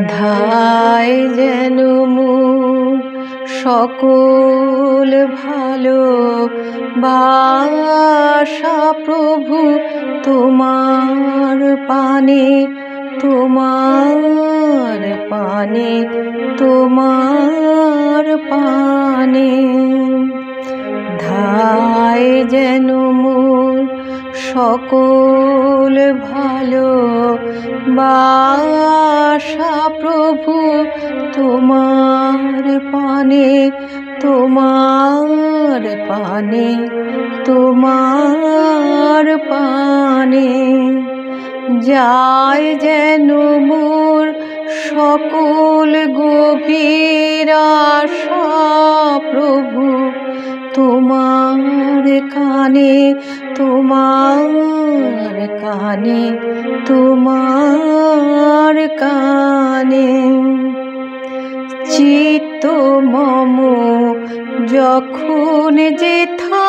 ধায় যেন মোর সকল ভালোবাসা প্রভু তোমার পানে, তোমার পানে, তোমার পানে। ধায় যেন মোর সকল ভালোবাসা প্রভু তোমার পানে, তোমার পানে, তোমার পানে। যায় যেন মোর সকল গভীর আশা প্রভু তোমার কানে, তোমার কানে, তোমার কানে। চিত্ত মম যখন যেথা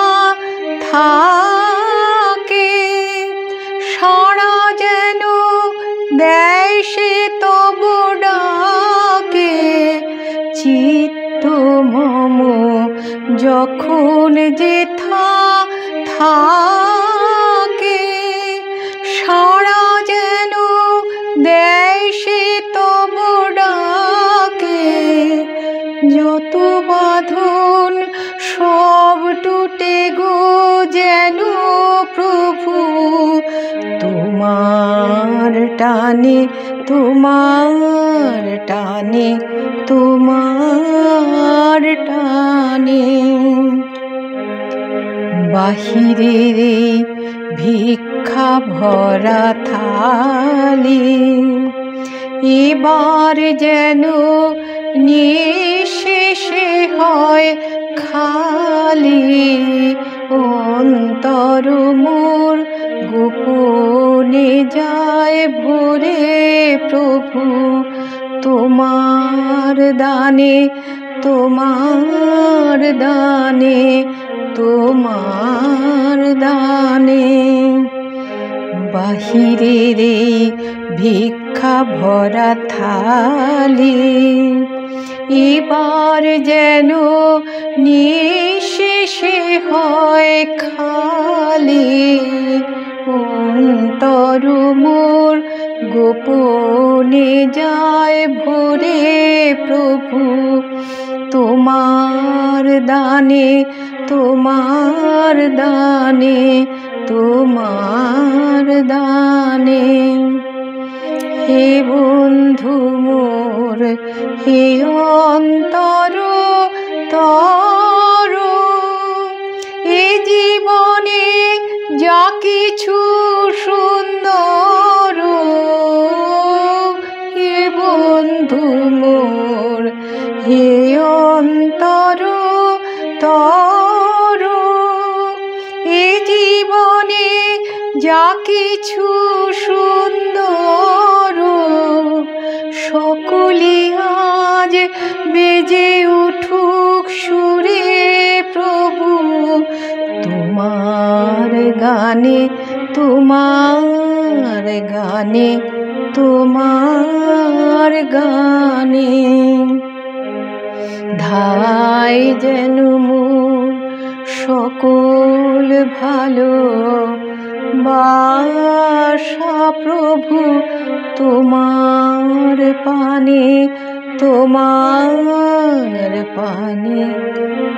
থাকে, সাড়া যেন দেয় সে তব ডাকে। চিত্ত মম যখন যেথা থাকে, সাড়া যেন দেয় সে তব ডাকে। যত বাঁধন সব টুটে গো যেন প্রভু তোমার টানে, তোমার টানে, তোমার টানে। বাহিরের ভিক্ষা ভরা থালি এবার যেন নিঃশেষে হয় খালি। অন্তর মোর গোপনে যায় ভরে প্রভু তোমার দানে, তোমার দানে, তোমার দানে। বাহিরের ভিক্ষা ভরা থালি এবার যেন নিঃশেষে হয় খালি। অন্তর মোর গোপনে যায় ভরে প্রভু তোমার দানে, তোমার দানে, তোমার দানে। হে বন্ধু মোর, হে অন্তর তর, এ জীবনে যা কিছু সুন্দর। হে বন্ধু মোর, হে অন্তর তর, এ জীবনে যা কিছু সুন্দর। সকলে আজ বেজে উঠুক সুরে প্রভু তোমার গানে, তোমার গানে, তোমার গানে। ধায় যেন মোর সকল ভালোবাসা প্রভু তোমার পানে, তোমার পানে,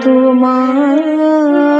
তোমার